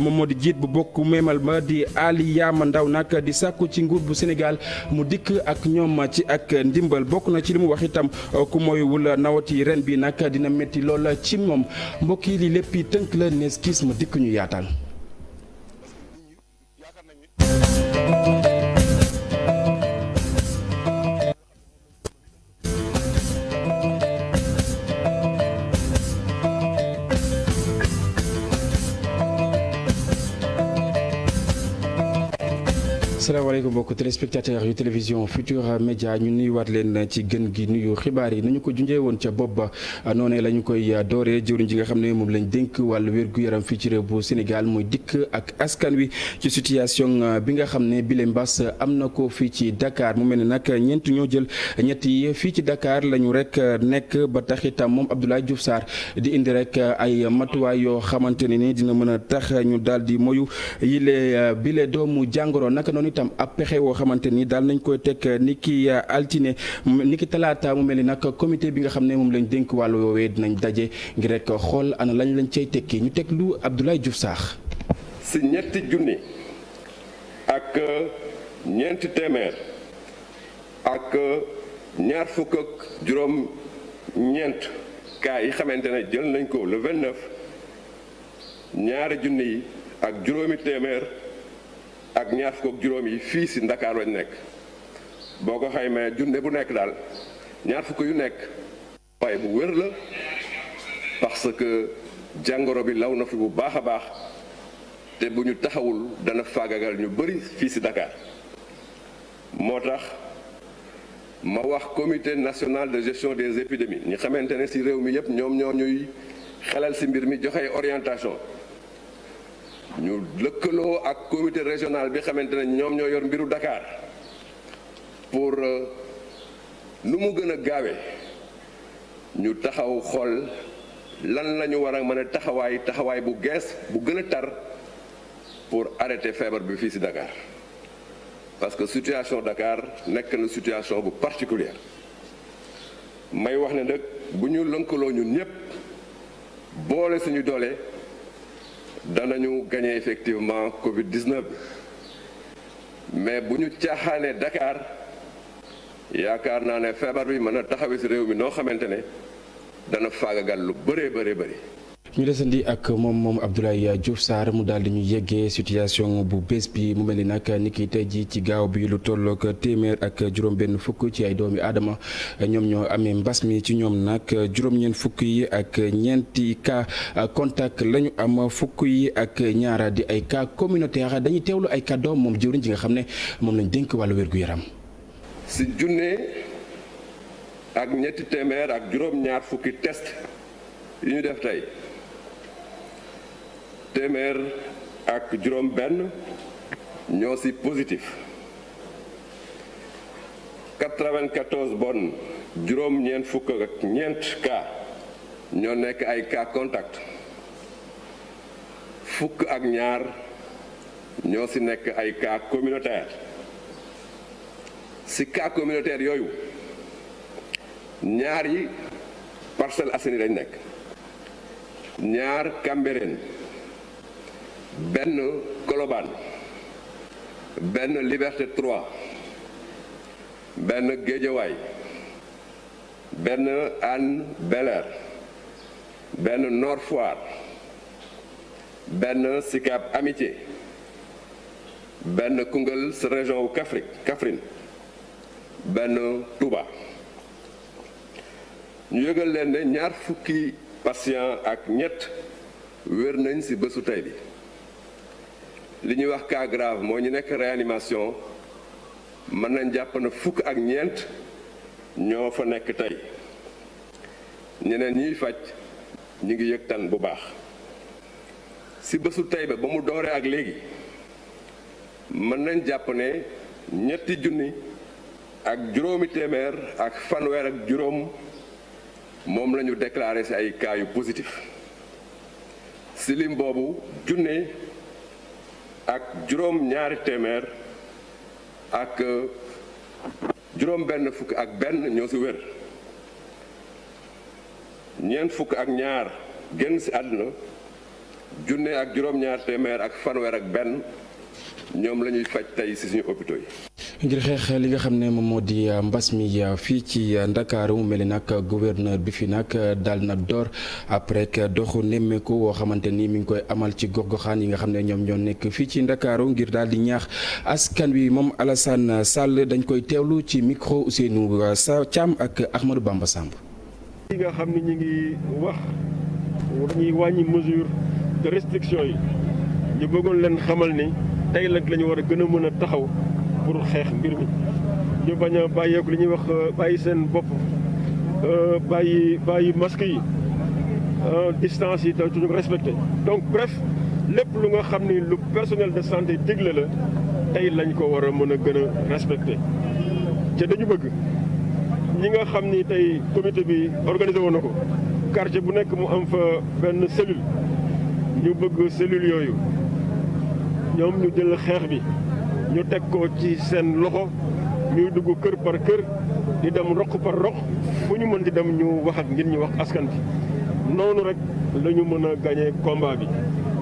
moom moo di jiit bu bokk meemal ma di Ali Yama Ndaw nag di sàkku ci nguur bu Sénégal mu dikk ak ñoom ci ak ndimbal bokk na ci li mu wax itam ku moywul nawati ren bi nag dina métti lool ci moom mbokk yi li lépp tënk la nees kiis ma dikk ñu yaatal. salaamaaleykum mbokki téléspectateur yu télévision Futurs Médias ñu nuyuwaat leen ci gën gi nuyu xibaar yi nañu ko junjee woon ca bopp ba noonee la ñu koy dooree jëwriñ ji nga xam ne moom lañ dénk wàllu wér-gu-yaram fii ci réew bu Sénégal muy dikk ak askan wi ci situation bi nga xam ne bile mbas am na ko fii ci Dakar mu mel ne nag ñeent ñoo jël ñett yi fii ci Dakar la ñu rek nekk ba tax itam moom Abdoulaye Diouf Sarr di indi rek ay matuwaay yoo xamante ne ni dina mën a tax ñu daal di moyu yile bile doomu jàngoro naka noonu itam ab pexe woo xamante ni daal nañ koy teg ni ki altine ni ki talaata mu mel ni nag comité bi nga xam ne moom lañ dénk wàllu woowee dinañ daje ngir rek xool ana lañ cay tekki ñu teg lu Abdoulaye Diouf Sarr. si ñetti junni ak ñeenti téeméer ak ñaar fukk ak juróom ñeent cas yi xamante ne jël nañ ko le 29 ñaari junni yi ak juróomi téeméer ak ñaar fukk ak juróom yi fii si Ndakaar lañ nekk boo ko xaymee junne bu nekk daal ñaar fukk yu nekk waaye bu wér la parce que jàngoro bi law na fi bu baax a baax te bu ñu taxawul dana faagagal ñu bëri fii si Dakar moo tax ma wax comité national de gestion des épidémies ñi xamante ne si réew mi yëpp ñoom ñoo ñuy xelal si mbir mi joxe orientation ñu lëkkaloo ak comité régional bi xamante ne ñoom ñoo yor mbiru Dakar pour nu mu gën a gaawee ñu taxaw xool lan la ñu war a mën a taxawaay bu gees bu gën a tar pour arrêter feebar bi fii ci Dakar parce que situation Dakar nekk na situation bu particulière may wax ne nag bu ñu lëkkaloo ñun ñëpp boole suñu doole danañu gagné effectivement Covid-19 mais bu ñu caaxaanee Dakar yaakaar naa ne feebar bi mën a taxawee ci réew mi noo xamante ne dana faagagal lu bëree bëri. ñu desandi ak moom Abdoulaye Diouf Sarr mu daal di ñu yeggee situation bu bees bi mu mel ni nag ni ki tey ji ci gaaw bi lu tollook téeméer ak juróom-benn fukk ci ay doomi aadama ñoom ñoo amee mbas mi ci ñoom nag juróom-ñeent fukk yi ak ñeenti cas contact la ñu am fukk yi ak ñaara di ay cas communautaire dañuy teewlu ay kàddoom moom jëwriñ ji nga xam ne moom lañ dénk wàllu wér-gu-yaram. si junne ak ñetti téeméer ak juróom-ñaar fukki test yi ñu def tey. téeméer ak juróom benn ñoo ci positif 94 bon juróom-ñeent fukk ak ñeent cas ñoo nekk ay cas contact fukk ak ñaar ñoo ci nekk ay cas communautaire ci cas communautaire yooyu ñaar yi Parcelles Assainies lañ nekk ñaar Cambérène benn Colobane benn Liberté 3 benn Guédiawaye benn Hann Bel-Air benn Nord Foire benn Sicap Amitié benn Koungheul sa région wu Kaffrine benn Touba ñu yëgal leen ne ñaar fukki patient ak ñett wér nañ ci bésu tey bi li ñuy wax cas grave moo ñu nekk réanimation mën nañ jàpp na fukk ak ñeent ñoo fa nekk tey ñeneen ñiy faj ñu ngi yëg tan bu baax ci bésu tey ba mu dooree ak léegi mën nañ jàpp ne ñetti junni ak juróomi téeméer ak fanweer ak juróom moom la ñu déclaré ci ay cas yu positif ci lim boobu junne ak juróom ñaari téeméer ak juróom benn fukk ak benn ñoo ci wér ñeent fukk ak ñaar génn ci àdduna junne ak juróom-ñaar téeméer ak fanweer ak benn ñoom la ñuy faj tey ci suñu hôpitaux yi. ngir xeex li nga xam ne moom moo di mbas mi fii ci Ndakaaru mu mel ni nag gouverneur bi fi nag daal na door après que doxu nemmeeku woo xamante ni mi ngi koy amal ci gox-goxaan yi nga xam ne ñoom ñoo nekk fii ci Ndakaaru ngir daal di ñaax askan wi moom Alassane Sall dañ koy teewlu ci micro Ousseynou Thiam ak Ahmadou Bamba Samb. yi nga xam ne ñu ngi wax dañuy wàññi mesure de restriction yi ñu bëggoon leen xamal ni tey nag la ñu war a gën a mën a taxaw pour xeex mbir mi ñu bañ a bàyyeeku li ñuy wax bàyyi seen bopp bàyyi masque yi distance yi te ñu ko respecté donc bref lépp lu nga xam ni lu personnel de santé digle la tey lañ ko war a mën a gën a respecté te dañu bëgg ñi nga xam ni tey comité bi organisé woon na ko quartier bu nekk mu am fa benn cellule ñu bëgg cellule yooyu ñoom ñu jël xeex bi ñu teg ko ci seen loxo ñuy dugg kër par kër di dem roq par roq fu ñu mën di dem ñu wax ak ngir ñu wax askan bi noonu rek la ñu mën a gagné combat bi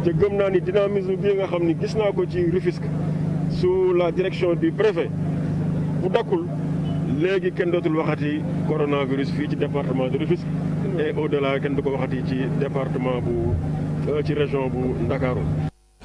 te gëm naa ni dynamisme bii nga xam ni gis naa ko ci Rufisque sous la direction du préfet bu dakkul léegi kenn dootul waxati coronavirus fii ci département de Rufisque et au-delà kenn du ko waxati ci département ci région bu Ndakaaru.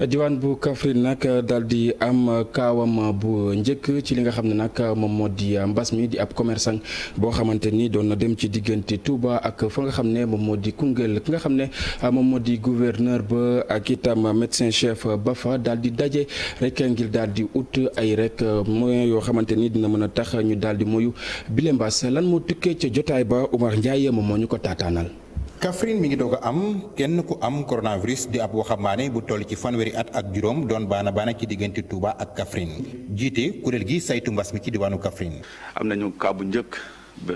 diwaan bu Kaffrine nag daal di am kaawam bu njëkk ci li nga xam ne nag moom moo di mbas mi di ab commerçant boo xamante ni doon na dem ci diggante Touba ak fa nga xam ne moom moo di Koungheul ki nga xam ne moom moo di gouverneur ba ak itam médecin chef ba fa daal di daje rek ngir daal di ut ay rek moyens yoo xamante ni dina mën a tax ñu daal di moyu bile mbas lan moo tukkee ca jotaay ba Oumar Ndiaye moom moo ñu ko taataanal. Kaffrine mi ngi doog a am kenn ku am coronavirus di ab waxambaane bu toll ci fanweeri at ak juróom doon baana ci diggante Touba ak Kaffrine jiite kuréel gi saytu mbas mi ci diwaanu Kaffrine. am nañu cas bu njëkk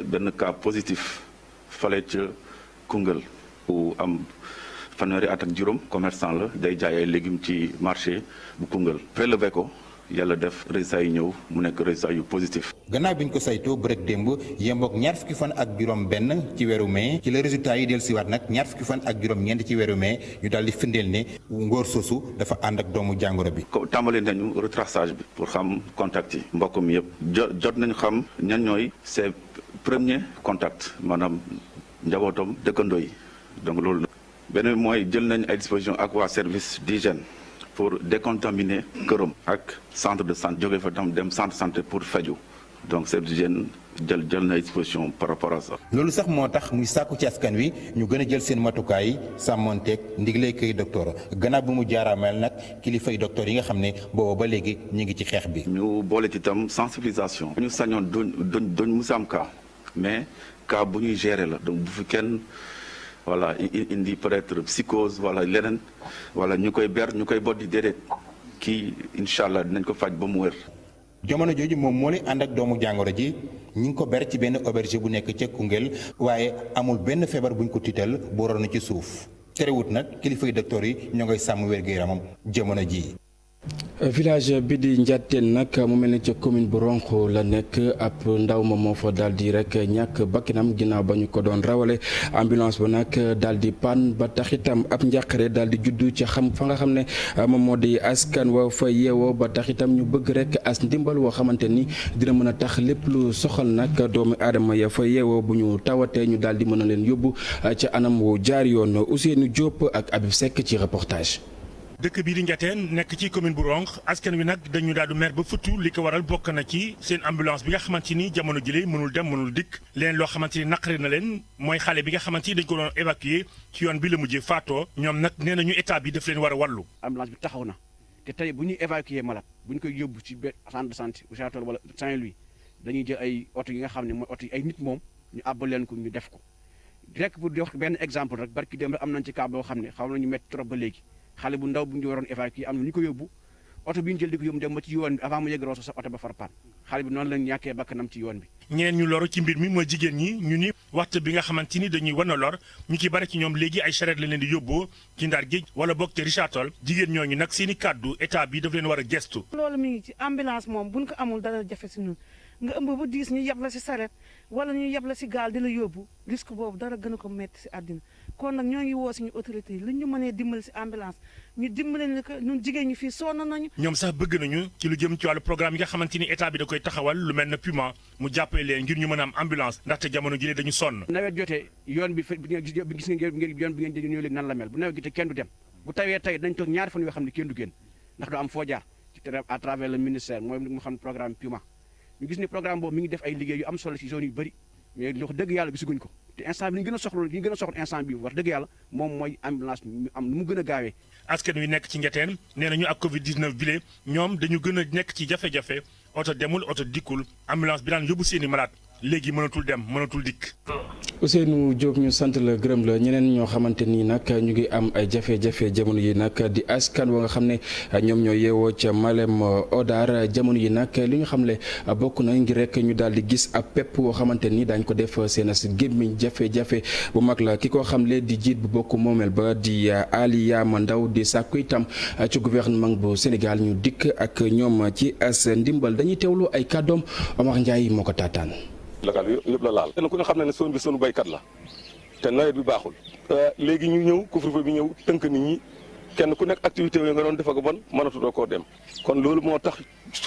benn cas positif fale ca Koungheul bu am fanweeri at ak juróom commerçant la day jaay ay légumes ci marché bu Koungheul prélevé ko yàlla def résultat yi ñëw mu nekk résultat yu positif. gannaaw bi ñu ko saytoo bërëg démb yemboog ñaar fukki fan ak juróom benn ci weeru mai ci la résultat yi dellusiwaat nag ñaar fukki fan ak juróom ñeent ci weeru mai ñu daal di firndeel ne ngóor soosu dafa ànd ak doomu jàngoro bi. tàmbali nañu retraçage bi pour xam contact yi mbokk mi yëpp jot nañu xam ñan ñooy ses premiers contacts maanaam njabootam dëkkandoo yi donc loolu beneen mooy jël nañ ay dispositions ak waa service d'hygiène pour décontaminer këram ak centre de santé jóge fa tam dem centre santé pour faju donc service d'hygiène jël na disposition par rapport à ça. loolu sax moo tax muy sàkku ci askan wi ñu gën a jël seen matukaay sàmmonteeg ndiglay kay docteur gannaaw bu mu jaaraameel nag kilifay docteur yi nga xam ne booba ba léegi ñu ngi ci xeex bi. ñu boole ci itam sensibilisation. ñu sañoon duñ musa am cas mais cas bu ñuy gérer la donc bu fi kenn. voilà indi peut-être psychose wala leneen wala ñu koy ber ñu koy boddi déedéet kii incha allah dinañ ko faj ba mu wér. jamono jooju moom moo leen ànd ak doomu jàngoro ji ñu ngi ko ber ci benn auberge bu nekk ca Koungheul waaye amul benn feebar buñ ko tiital bu roon na ci suuf terewut nag kilifay docteur yi ñoo ngay sàmm wér-gu-yaramam jamono ji. village bi di Ndiatène nag mu mel ne ca commune bu Ronk la nekk ab ndaw ma moo fa daal di rek ñàkk bakkanam ginnaaw ba ñu ko doon rawale ambulance ba nag daal di panne ba tax itam ab njàqare daal di juddu ci fa nga xam ne moom moo di askan wa fa yeewoo ba tax itam ñu bëgg rek as ndimbal woo xamante ni dina mën a tax lépp lu soxal nag doomu aadama ya fa yeewoo bu ñu tawatee ñu daal di mën a leen yóbbu ca anam wu jaar yoon Ousseynou Diop ak Abib Seck ci reportage. dëkk bii di Ndiatène nekk ci commune bu Ronk askan wi nag dañu daal di mer ba futtu li ko waral bokk na ci seen ambulance bi nga xamante ni jamono jëlee mënul dem mënul dikk leen loo xamante ni naqari na leen mooy xale bi nga xamante ni dañ ko doon évacuer ci yoon bi la mujjee faatoo ñoom nag nee nañu état bi daf leen war a wàllu. ambulance bi taxaw na te tey bu ñuy évacuer malade bu ñu koy yóbbu ci centre de santé bu Château wala Saint-Louis dañuy jël ay oto yi nga xam ne mooy oto yi ay nit moom ñu àbbal leen ko ñu def ko direct pour di wax benn exemple rek barki dem am nañ ci cas boo xam ne xaw nañu métti trop ba léegi xale bu ndaw bu ñu waroon évacuer am na ñu ko yóbbu oto bi ñu jël di ko yóbbu dem ba ci yoon bi avant mu yegg Rosso sax oto ba far pan xale bi noonu lañ ñàkkee bakkanam ci yoon bi. ñeneen ñu loru ci mbir mi mooy jigéen ñi ñu ni waxtu bi nga xamante ni dañuy wan a lor ñu ci bari ci ñoom léegi ay charrette la leen di yóbboo ci Ndar géej wala bokk ci Richard Toll jigéen ñooñu nag seen i kàddu état bi daf leen war a gestu. loolu mi ngi ci ambulance moom buñ ko amul dara jafe si ñun nga ëmb ba diis ñu yeb la si saret wala ñu yeb la si gaal di la yóbbu risque boobu dara gën a ko metti si àddina kon nag ñoo ngi woo suñu autorité yi lu ñu mënee dimbali si ambulance ñu dimbali ne que ñun jigéen ñi fii sonn nañu. ñoom sax bëgg nañu ci lu jëm ci wàllu programme yi nga xamante ni état bi da koy taxawal lu mel ne Puma mu jàppale leen ngir ñu mën a am ambulance ndaxte jamono jii dañu sonn. nawet jotee yoon bi gis ngeen yoon bi ngeen ñëw léegi nan la mel bu nawet gi te kenn du dem bu tawee tey dañ toog ñaari fan yoo xam ne kenn du génn ndax du am foo jaar à travers le ministère mooy mu xam programme Puma ñu gis ni programme boobu mi ngi def ay liggéey yu am solo ci zone yu bëri mais wax dëgg yàlla gisaguñ ko te instant bi li ñu gën a soxla instant bi wax dëgg yàlla moom mooy ambulance ñu am nu mu gën a gaawee. askan wi nekk ci Ngetteen nee nañu ak Covid 19 bile ñoom dañu gën a nekk ci jafe-jafe oto demul oto dikkul ambulance bi daan yóbbu seeni malade léegi mënatul dem mënatul dikk. Ousseynou Diop ñu sant la gërëm la ñeneen ñoo xamante ni nag ñu ngi am ay jafe-jafe jamono yi nag di askan wa nga xam ne ñoom ñoo yeewoo ca Malem Hodar jamono yi nag li ñu xam ne bokk na ngir rek ñu daal di gis ab pepp woo xamante ni daañ ko def seen as gémmiñ jafe-jafe bu mag la ki ko xamle di jiit bu bokk moomeel ba di Ali Yama Ndaw di sàkku itam ci gouvernement bu Sénégal ñu dikk ak ñoom ci as ndimbal dañuy teewlu ay kàddoom Omar Ndiaye moo ko taataan. local bi yëpp la laal kenn ku ne xam ne zone bi sunu baykat la te nawet bi baaxul léegi ñu ñëw couvre-feu bi ñëw tënk nit ñi kenn ku nekk activité yooyu nga doon defa ko bon mënatutoo koo dem kon loolu moo tax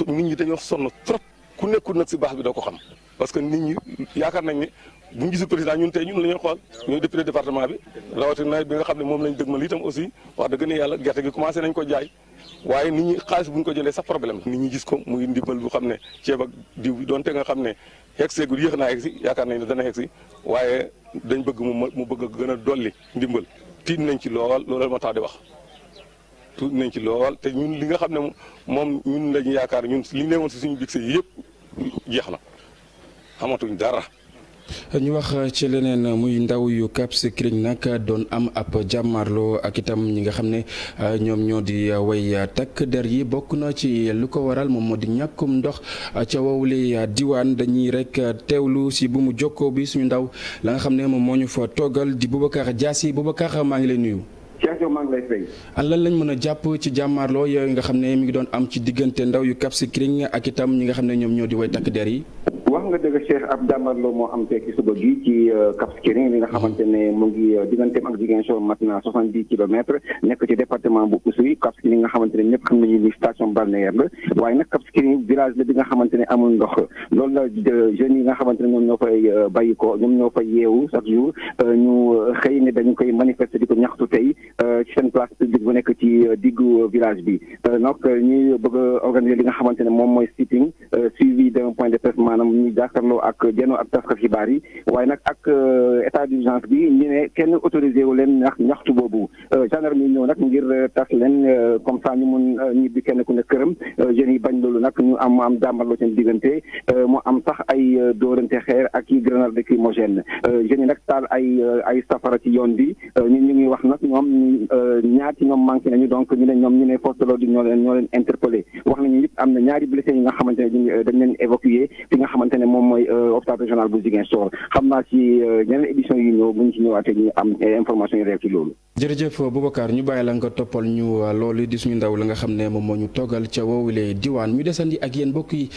nit ñi dañoo sonn trop ku nekkul nag si baax bi doo ko xam parce que nit ñi yaakaar nañ ne bu ñu gisul président ñun tey ñun la ñuy xool ñooy député département bi rawatina nawet bi nga xam ne moom lañ dëgmal itam aussi wax dëgg ne yàlla gerte gi commencé nañ ko jaay waaye nit ñi xaalis bu ñu ko jëlee sax problème la nit ñi gis ko muy ndimbal bu xam ne ceeb ak diw bi doonte nga xam ne yegseegul yéex naa yegsi yaakaar nañ ne dana yegsi waaye dañ bëgg mu bëgg a gën a dolli ndimbal tiit nañ ci lool loolu moo tax di wax tiit nañ ci lool te ñun li nga xam ne moom ñun lañu yaakaar ñun li ñu leen woon si suñu bigse yëpp jeex na xamatuñ dara. ñu wax ci leneen muy ndaw yu Cap Skirring nag doon am ab jàmmarloo ak itam ñi nga xam ne ñoom ñoo di way takk der yi bokk na ci lu ko waral moom moo di ñàkkum ndox ca wowle diwaan dañuy rek teewlu si bu mu jokkoo bi suñu ndaw la nga xam ne moom moo ñu fa toogal di Boubacar Diassi Boubacar maa ngi lay nuyu. Cheikh Diop maa ngi lay fay. lan lañ mën a jàpp ci jàmmarloo yooyu nga xam ne mi ngi doon am ci diggante ndaw yu Cap Skirring ak itam ñi nga xam ne ñoom ñoo di way takk der yi. wax nga dëgg Cheikh ab jàmmarloo moo am tey ci suba gi ci Cap Skirring li nga xamante ne mu ngi digganteem ak Ziguinchor mat na 70 kilomètres nekk ci département bu Oussouye Cap Skirring nga xamante ne ñëpp xam nañu ni station balnéaire la waaye nag Cap Skirring village la bi nga xamante ne amul ndox loolu la jeunes yi nga xamante ne ñoom ñoo fay bàyyi ko ñoom ñoo fay yeewu chaque jour ñu xëy ne dañu koy manifester di ko ñaxtu tey ci seen place publique bu nekk ci diggu village bi donc ñuy bëgg a organiser li nga xamante ne moom mooy sitting suivi d'un point de presse maanaam ñu jàkkaarloo ak jeno ak taskat xibaar yi waaye nag ak état d'urgence bi ñu ne kenn autorisé wu leen ñaxtu boobu gendarme yi ñëw nag ngir tas leen comme ça ñu mun ñibbi kenn ku ne këram jeunes yi bañ loolu nag ñu am jàmbarloo seen diggante mu am sax ay dóorante xeer ak i grenade lacrymogène jeunes yi nag taal ay safara ci yoon bi ñu ngi wax nag ñoom ñaar ci ñoom manqué nañu donc ñu ne force de l'ordre ñoo leen interpellé wax nañu it am na ñaari blessé yi nga xamante ne dañ leen évacué fi nga xamante ne moom mooy hôpital régional bu Ziguinchor xam naa ci ñeneen édition yi ñëw bu ñu ci ñëwaatee ñu am information yi réew ci loolu. jërëjëf Boubacar ñu bàyyi la nga toppal ñu loolu di suñu ndaw la nga xam ne moom moo ñu toggal ca woowule diwaan ñu desandi ak yéen mbokk yi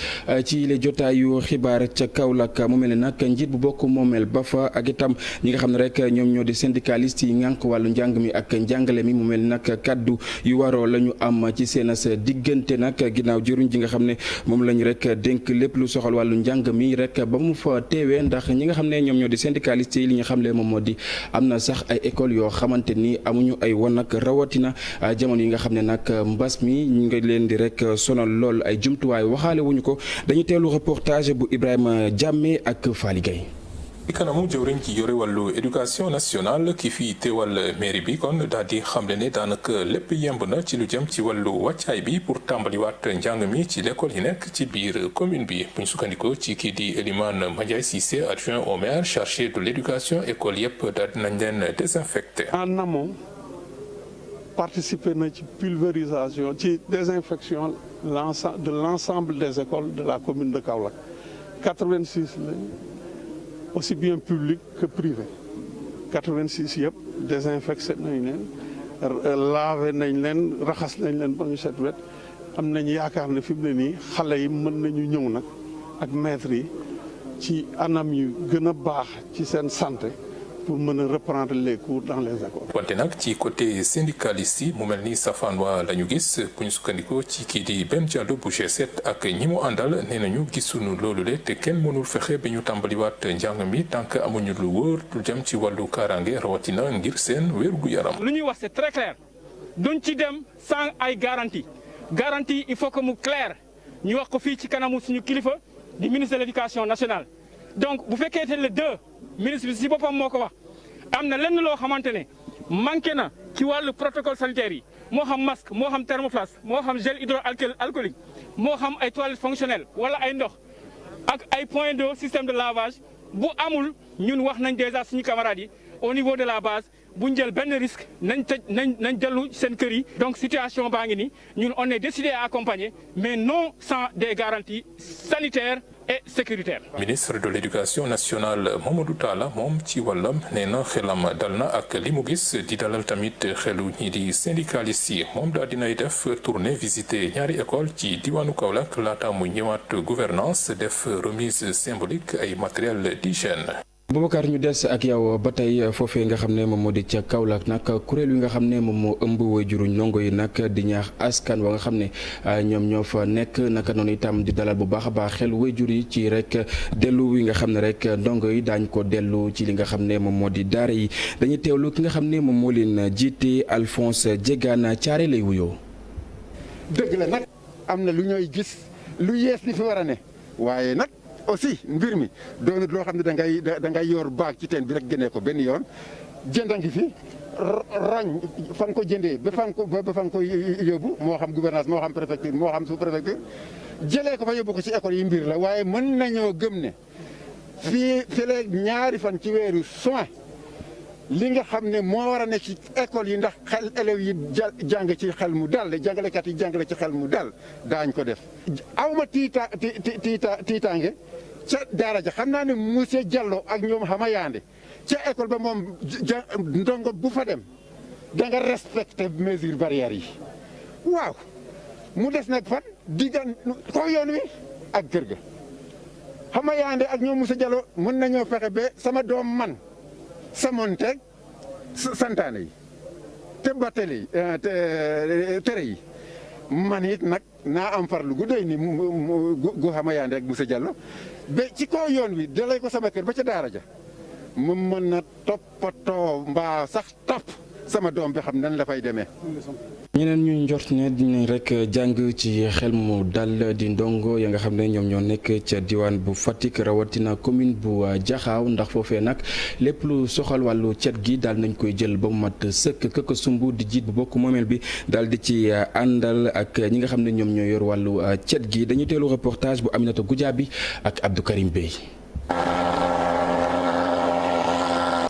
ci les jotaayu xibaar ca Kaolack mu mel ne nag njiit bu bokk moomeel ba fa ak itam ñi nga xam ne rek ñoom ñoo di syndicaliste yi ngànk wàllu njàng mi ak njàngale mi mu mel nag kaddu yu waroo la ñu am ci seen sa diggante nag ginnaaw jëruñ ji nga xam ne moom lañ rek dénk lépp lu soxal wàllu njàng mi rek ba mu fa teewee ndax ñi nga xam ne ñoom ñoo di syndicaliste yi li nga xam ne moom moo di am na sax ay école yoo xamante ni amuñu ay won nag rawatina jamono yi nga xam ne nag mbas mi ñu ngi leen di rek sonal lool ay jumtuwaay waxaale wuñu ko dañu teelu reportage bu Ibrahima Diamé ak Fally Gueye. ci kanamu jëwriñ ci yore wàllu éducation nationale ki fi teewal mairie bi kon daal di xamle ne daanaka lépp yemb na ci lu jëm ci wàllu wàccaay bi pour tàmbaliwaat njàng mi ci l'école yi nekk ci biir commune bi bu ñu sukkandikoo ci kii di Elimane Mandiaye Cissé adjoint au maire chargé de l'éducation école yëpp daal dinañ leen désinfecté. En amont participer na ci pulvérisation ci désinfection de l'ensemble des écoles de la commune de Kaolack 86 la. aussi bien public que privé 86 yëpp désinfecté nañ leen lavé nañ leen raxas nañ leen ba ñu set wet am nañ yaakaar ne fi mu ne nii xale yi mën nañu ñëw nag ak maîtres yi ci anam yu gën a baax ci seen santé pour mën a reprendre les cours dans les écoles. wante nag ci côté syndicaliste yi mu mel ni safaan waa la ñu gis bu ñu sukkandikoo ci kii di Ben Diallo bu G7 ak ñi mu àndal nee nañu gisuñu loolu le te kenn mënul fexe ba ñu tàmbaliwaat njàng mi tant que amuñu lu wóor lu jëm ci wàllu kaaraange rawatina ngir seen wér-gu-yaram. lu ñuy wax c'est très clair duñ ci dem sans ay garantie il faut que mu clair ñu wax ko fii ci kanamu suñu kilifa di ministre de l'éducation nationale. donc bu fekkee te le 2 ministre bi si boppam moo ko wax am na lenn loo xamante ne manqué na ci wàllu protocole sanitaire yi moo xam masque moo xam thermoflash moo xam gel hydroalcoolique moo xam ay toilettes fonctionnelles wala ay ndox ak ay points d'eau système de lavage bu amul ñun wax nañ déjà suñu camarades yi au niveau de la base bu ñu jël benn risque nañ dellu seen kër yi. donc situation baa ngi nii ñun on est décidé à accompagner mais non sans des garanties sanitaires et sécuritaires. ministre de l'éducation nationale Mamadou Talla moom ci wàllam nee na xelam dal na ak li mu gis di dalal tamit xelu ñi di syndicalistes yi moom daal dinay def tournée visiter ñaari école ci diwaanu Kaolack laata mu ñëwaat gouvernance def remise symbolique ay matériel d'hygiène. Boubacar ñu des ak yow ba tey foofee nga xam ne moom moo di ca Kaolack nag kuréel yi nga xam ne moom moo ëmb waajuru ndongo yi nag di ñaax askan wa nga xam ne ñoom ñoo fa nekk naka noonu itam di dalal bu baax a baax xel waajur yi ci rek dellu wi nga xam ne rek ndongo yi daañ ko dellu ci li nga xam ne moom moo di daara yi dañuy teewlu ki nga xam ne moom moo leen jiite Alphonse Diegane Thiaré lay wuyoo. dëgg la nag am na lu ñooy gis lu yees li fi war a ne waaye nag. aussi mbir mi doonut loo xam ne da ngay yor baag ci teen bi rek génnee ko benn yoon jënda ngi fi rañ fan ko jëndee ba fan ko yóbbu moo xam gouvernance moo xam préfecture moo xam sous-préfecture jëlee ko fa yóbbu ko ci école yi mbir la waaye mën nañoo gëm ne fii ñaari fan ci weeru juin li nga xam ne moo war a nekk ci école yi ndax xel élèves yi jàng ci xel mu dal jàngalekat yi jàngale ci xel mu dal daañ ko def awma tiitaange ca daara ja xam naa ne monsieur Diallo ak ñoom xama yaande ca école ba moom ndongo bu fa dem da nga respecté mesures barrières yi waaw mu des nag fan diggan ko yoon wi ak kër ga xama yaande ak ñoom monsieur Diallo mën nañoo fexe ba sama doom man samonteeg santaane yi te battali tere yi man it nag naa am farlu gu doy ni gu xama yaande ak monsieur Diallo ba ci kaw yoon wi dalay ko sama kër ba ca daara ja mu mën na toppatoo mbaa sax topp sama doom bi xam nan la fay demee. ñeneen ñu njort ne dinañ rek jàng ci xel mu dal di ndongo ya nga xam ne ñoom ñoo nekk ca diwaan bu Fatick rawatina commune bu Jaxaaw ndax foofee nag lépp lu soxal wàllu cet gi daal nañ koy jël ba mu mat sëkk këkk sumb di jiit bu bokk moomeel bi daal di ci àndal ak ñi nga xam ne ñoom ñoo yor wàllu cet gi dañuy teelu reportage bu Aminata Goudiaby ak Abdou Karim Bey.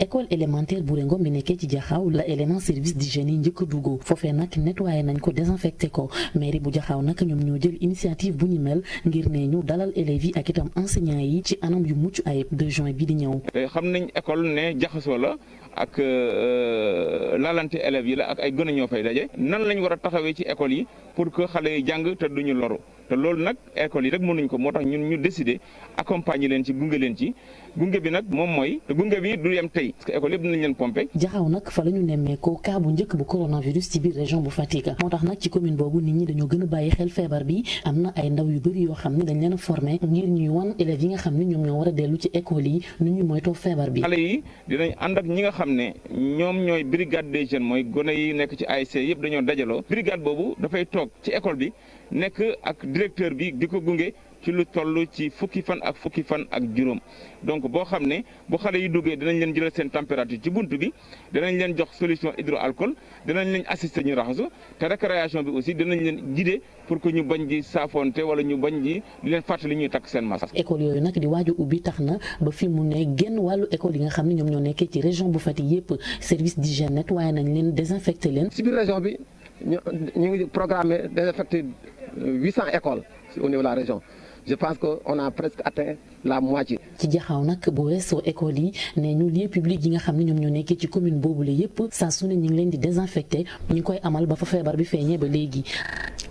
école élémentaire bu Ngom bi nekkee ci Jaxaaw la élément service d'hygiène yi njëkk a dugg foofee nag nettoyé nañ ko désinfecté ko mairie bu Jaxaaw nag ñoom ñoo jël initiative bu ñu mel ngir ne ñu dalal élèves yi ak itam enseignants yi ci anam yu mucc ayib 2 juin bi di ñëw. xam nañ école ne jaxasoo la ak laalante élèves yi la ak ay gën a ñoo fay daje nan lañ war a taxawee ci école yi pour que xale yi jàng te duñu loru te loolu nag école yi rek mënuñ ko moo tax ñun ñu décider accompagner leen ci gunge leen ci gunge bi nag moom mooy te gunge bi du yem tey parce que école yëpp dinañ leen pomper. Jaxaaw nag fa la ñu nemmeekoo cas bu njëkk bu coronavirus ci biir région bu Fatick moo tax nag ci commune boobu nit ñi dañoo gën a bàyyi xel feebar bi am na ay ndaw yu bëri yoo xam ne dañ leen a formé ngir ñuy wan élèves yi nga xam ne ñoom ñoo war a dellu ci école yi nu ñuy moytoo feebar bi. xale yi dinañ ànd ak ñi nga xam ne ñoom ñooy brigade des jeunes mooy gone yi nekk ci ASC yëpp dañoo dajaloo brigade boobu dafay toog ci école bi nekk ak directeur bi di ko gunge ci lu toll ci fukki fan ak juróom donc boo xam ne bu xale yi duggee dinañ leen jëlal seen température ci buntu bi dinañ leen jox solution hydroalcool dinañ leen assister ñu raxasu te récréation bi aussi dinañ leen guider pour que ñu bañ ji saafonte wala ñu bañ ji di leen fàttali ñuy takk seen masque. école yooyu nag di waaju ubbi tax na ba fi mu ne genn wàllu école yi nga xam ne ñoom ñoo nekkee ci région bu Fatick yépp service d'hygiène nettoyé nañ leen désinfecté leen. ci biir région bi ñu ngi programmé désinfecté 800 écoles au niveau de la région. Je pense qu'on a presque atteint la moitié. ci Jaxaaw nag bu weesoo école yi ne ñu lieu public yi nga xam ne ñoom ñoo nekkee ci commune boobu la yépp saa su ne ñu ngi leen di désinfecté ñu ngi koy amal ba fa feebar bi feeñee ba léegi.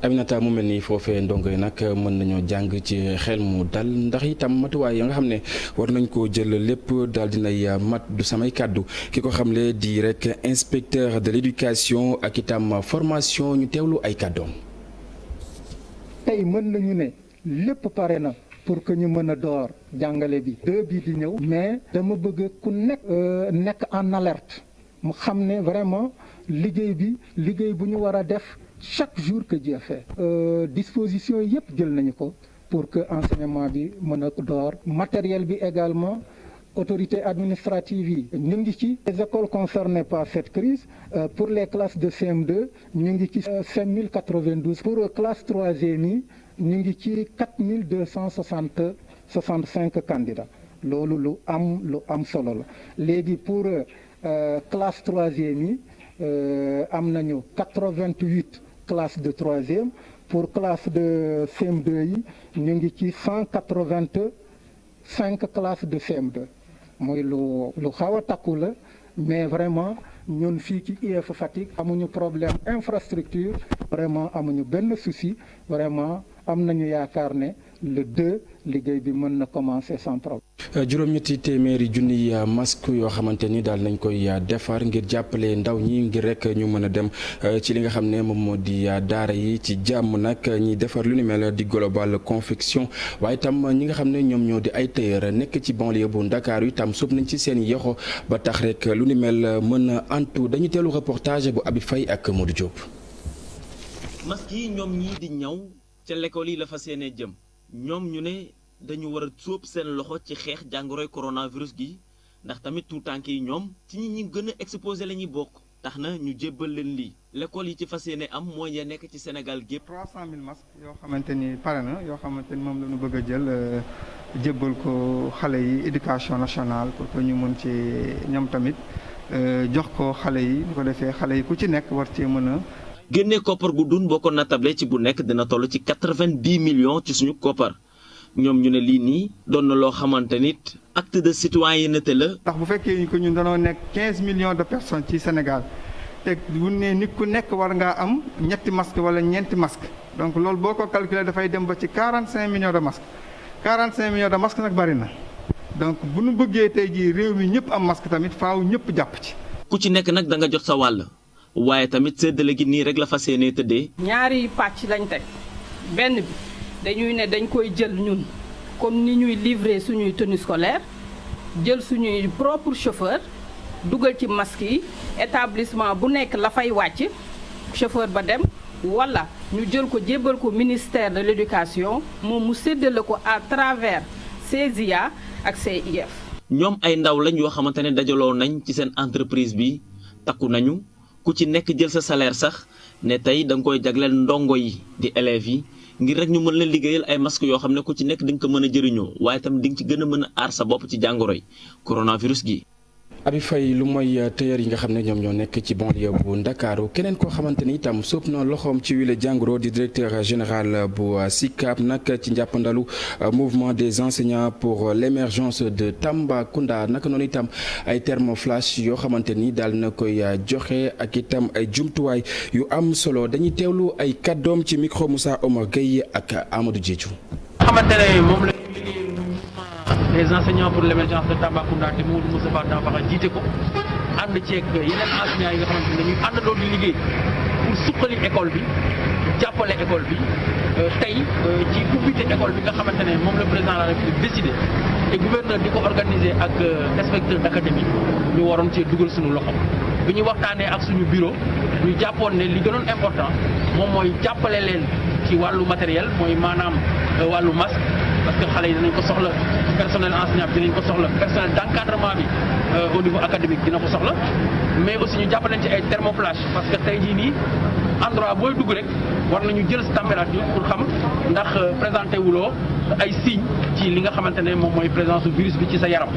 Aminata mu mel ni foofee ndongo yi nag mën nañoo jàng ci xel mu dal ndax itam matuwaay ya nga xam ne war nañ koo jël lépp daal dinay mat du samay kàddu ki ko xamle di rek inspecteur de l'éducation ak itam formation ñu teewlu ay kàddoom. tey mën nañu ne lépp pare na pour que ñu mën a door jàngale bi 2 bi di ñëw mais dama bëgg ku nekk en alerte mu xam ne vraiment liggéey bu ñu war a def chaque jour que Dieu fait disposition yëpp jël nañu ko pour que enseignement bi mën a door matériel bi également autorité administrative yi ñu ngi ci les écoles concernées par cette crise pour les classes de CM2 ñu ngi ci 5092 pour classe 3e yi ñu ngi ci 4265 candidats loolu lu am solo la léegi pour classe 3e yi am nañu 88 classes de 3e pour classe de CM2 yi ñu ngi ci 185 classes de CM2 mooy lu xaw a takku la mais vraiment ñun fii ci IEF Fatick amuñu problème infrastructure vraiment amuñu benn souci vraiment am nañu yaakaar ne le 2 liggéey bi mën na commencer sans problème. juróom-ñetti téeméeri junniy masque yoo xamante ni daal nañ koy defar ngir jàppale ndaw ñi ngir rek ñu mën a dem ci li nga xam ne moom moo di daara yi ci jàmm nag ñi defar lu ni mel di global confection waaye itam ñi nga xam ne ñoom ñoo di ay tailleur nekk ci banlieue bu Ndakaaru itam sóob nañ ci seen yoxo ba tax rek lu ni mel mën a antu dañu teelu reportage bu Abi Faye ak Modou Diop. masque yi ñoom ñii di ñaw ca l'école yi la fas yéene jëm ñoom ñu ne dañu war a sóob seen loxo ci xeex jàngoroy coronavirus gi ndax tamit tout tànk yi ñoom ci ñi gën a exposé la ñuy bokk tax na ñu jébbal leen lii l'école yi ci fas yéene am mooy ya nekk ci Sénégal gépp 300 000 masques yoo xamante ni pare na yoo xamante ni moom la ñu bëgg a jël jébbal ko xale yi éducation nationale pour que ñu mën ci ñoom tamit jox ko xale yi bu ko defee xale yi ku ci nekk war cee mën a. génne koppar gu dun boo ko natable ci bu nekk dina toll ci 90 millions ci suñu koppar ñoom ñu ne lii nii doon na loo xamante nit acte de citoyenneté la. ndax bu fekkee ko ñun danoo nekk 15 millions de personnes ci Sénégal te bu ne nit ku nekk war ngaa am ñetti masque wala ñeenti masque donc loolu boo ko calculer dafay dem ba ci 45 millions de masques 45 millions de masques nag bari na donc bu nu bëggee tey jii réew mi ñëpp am masque tamit faaw ñëpp jàpp ci. ku ci nekk nag da nga jot sa wàll waaye tamit séddale gi nii rek la fas yéenee tëddee. ñaari pàcc lañ teg benn bi dañuy ne dañ koy jël ñun comme ni ñuy livrer suñuy tenue scolaire jël suñuy propre chauffeur dugal ci masque yi établissement bu nekk la fay wàcc chauffeur ba dem wala ñu jël ko jébbal ko ministère de l'éducation moom mu séddale ko à travers CESIA ak CIF. ñoom ay ndaw lañ yoo xamante ne dajaloo nañ ci seen entreprise bi takku nañu ku ci nekk jël sa salaire sax ne tey da nga koy jagleel ndongo yi di élèves yi ngir rek ñu mën leen liggéeyal ay masques yoo xam ne ku ci nekk di nga ko mën a jëriñoo waaye tam di nga ci gën a mën a aar sa bopp ci jàngoroy coronavirus gi. Abi Faye lu mooy tailleur yi nga xam ne ñoom ñoo nekk ci banlieue bu Ndakaaru keneen koo xamante ni itam sóob na loxoom ci wile jàngoro di directeur général bu SICAP nag ci njàppandalu mouvement des enseignants pour l'émergence de Tambacounda naka noonu itam ay thermoflash yoo xamante ni daal na koy joxe ak itam ay jumtuwaay yu am solo dañuy teewlu ay kàddoom ci micro Moussa Omar Gueye ak Amadou Diédhiou. xamante ne moom la les enseignants pour l'émergence de Tambacounda te Mamadou Moustapha Dampakha jiite ko ànd ceeg yeneen enseignants yi nga xamante ne dañuy àndandoo di liggéey pour suqali école bi jàppale école bi tey ci ubbite école bi nga xamante ne moom le président de la République décidé te gouverneur di ko organiser ak inspecteur d'académie ñu waroon cee dugal suñu loxo bi ñu waxtaanee ak suñu bureau ñu jàppoon ne li gënoon important moom mooy jàppale leen ci wàllu matériel mooy maanaam wàllu masque parce que xale yi dinañ ko soxla personnel enseignant bi dinañ ko soxla personnel d'encadrement bi au niveau académique dina ko soxla mais aussi ñu jàppale leen ci ay thermoflash parce que tey jii nii endroit booy dugg rek war nañu jël sa température pour xam ndax présenté wuloo ay signes ci li nga xamante ne moom mooy présence du virus bi ci sa yaram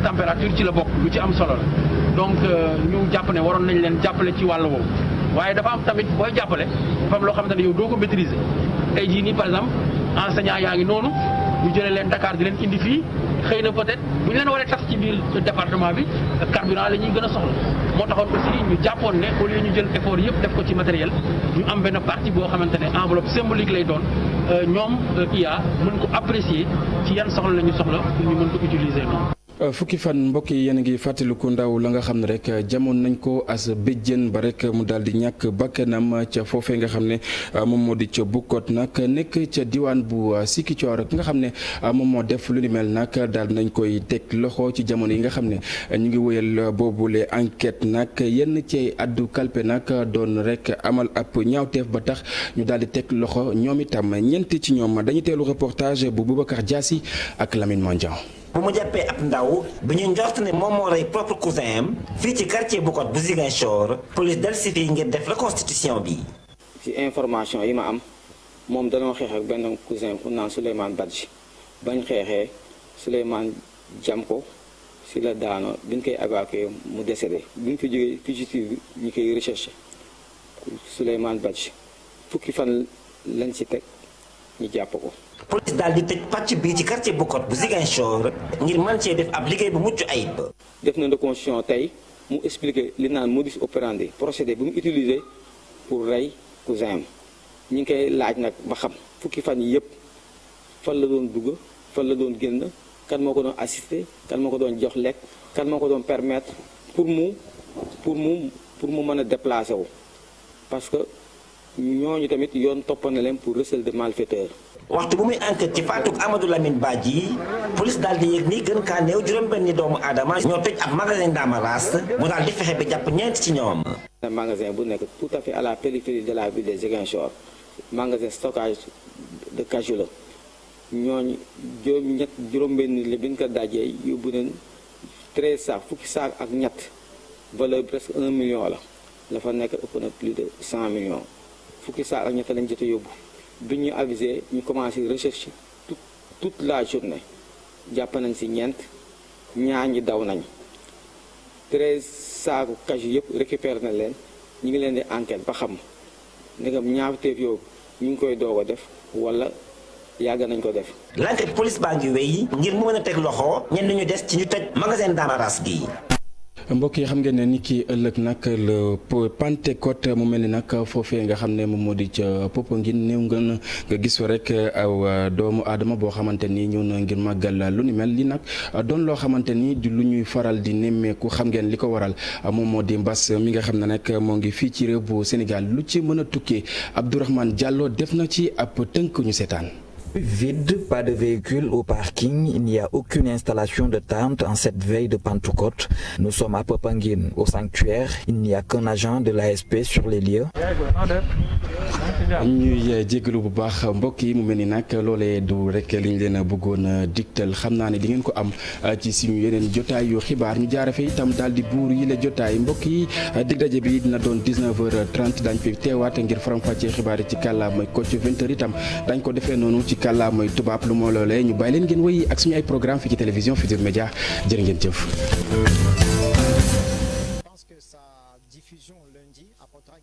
température ci la bokk lu ci am solo la donc ñu jàpp ne waroon nañ leen jàppale ci wàll woowu waaye dafa am tamit booy jàppale dafa am loo xamante ne yow doo ko maîtriser tey jii nii par exemple enseignants yaa ngi noonu ñu jëlee leen Dakar di leen indi fii xëy na peut-être bu ñu leen waree tas ci biir département bi carburant la ñuy gën a soxla moo taxoon aussi ñu jàppoon ne au lieu ñu jël effort yëpp def ko ci matériel ñu am benn partie boo xamante ne enveloppe symbolique lay doon ñoom IA mën ko apprécier ci yan soxla la ñu soxla pour ñu mën ko utiliser noonu. fukki fan mbokk yi yéen a ngi fàttaliku ndaw la nga xam ne rek jamoon nañ ko as béjjén ba rek mu daal di ñàkk bakkanam ca foofee nga xam ne moom moo di ca Bukot nag nekk ca diwaan bu Sikicoor ki nga xam ne moom moo def lu ni mel nag daal nañ koy teg loxo ci jamono yi nga xam ne ñu ngi wëyal boobule enquête nag yenn ci addu kalpe nag doon rek amal ab ñaawteef ba tax ñu daal di teg loxo ñoom itam ñeent ci ñoom dañu teelu reportage bu Boubacar Diassi ak Lamine Mandian. bu mu jàppee ab ndaw bi ñu njort ne moom moo rey propre cousin am fii ci quartier Bukot bu Ziguinchor police del si fii ngir def reconstitution bi. ci information yi ma am moom danoo xeex ak benn cousin ku naan Souleymane Badji bañ xeexee Souleymane jam ko si la daano biñ koy évacué mu décédé bi ñu fi jógee fugitif bi ñu koy recherché Souleymane Badji fukki fan lañ ci teg ñu jàpp ko. police daal di tëj pàcc bii ci quartier Bukot bu Ziguinchor ngir mën cee def ab liggéey bu mucc ayib. def na reconstitution tey mu expliqué li naan modus operandi procédé bu mu utilisé pour rey cousin am ñi ngi koy laaj nag ba xam fukki fan yi yëpp fan la doon dugg fan la doon génn kan moo ko doon assisté kan moo ko doon jox lekk kan moo ko doon permettre pour mu mën a déplacé wu parce que ñooñu tamit yoon topp na leen pour recel de malfaiteurs. waxtu bu muy enquête ci faatuk Amadou Lamine Badji police daal di yëg ni gën kaa néew juróom-benni doomu aadama ñoo tëj ab magasin Ndamaras mu daal di fexe ba jàpp ñeent ci ñoom. magasin bu nekk tout à fait à la périphérie de la ville de Ziguinchor magasin stockage de cajou la ñooñu juróom-benni li bi ñu ko dajee yóbbu nañ 13 sacs fukki sac ak ñett valeur presque 1 million la fa nekk ëpp na plus de 100 millions fukki sac ak ñett lañ jot a yóbbu. bi ñu avisé ñu commencé recherche toute la journée jàpp nañ ci ñeent ñaar ñi daw nañ 13 saaku cajou yëpp récupéré na leen ñu ngi leen di enquête ba xam ndegam ñaawteef yow ñu ngi koy doog a def wala yàgg nañ ko def. l'enquête police baa ngi wéy ngir mu mën a teg loxo ñenn ñu des ci ñu tëj magasin Ndamaras gi. mbokk yi xam ngeen ne ni ki ëllëg nag le Pentecôte mu mel ni nag foofee nga xam ne moom moo di ca Popenguine néew nga gis fa rek aw doomu aadama boo xamante ni ñëw na ngir màggal lu ni mel li nag doon loo xamante ni di lu ñuy faral di nemmeeku xam ngeen li ko waral moom moo di mbas mi nga xam ne nag moo ngi fii ci réew bu Sénégal lu ci mën a tukkee Abdourahmane Diallo def na ci ab tënk ñu seetaan. Vide, pas de véhicules au parking, il n'y a aucune installation de tente en cette veille de Pentecôte. Nous sommes à Popenguine, au sanctuaire, il n'y a qu'un agent de l'ASP sur les lieux. ñuy jégalu bu baax mbokk yi mu mel ni nag loolee du rek liñ leen a bëggoon digtal xam naa ne di ngeen ko am ci suñu yeneen jotaay yu xibaar ñu jaare fa itam daal di buur yi la jotaay mbokk yi dig daje bi dina doon 19h30 daañu fi teewaat ngir faram-fàccee xibaar yi ci kàllaamay Kocc 20h itam dañ ko defee noonu ci kàllaamay tubaab lu moo loolee ñu bàyyi leen ngeen wéy ak suñu ay programme fii ci télévision Futurs Médias jërë ngeen jëf. Je pense que sa diffusion lundi apportera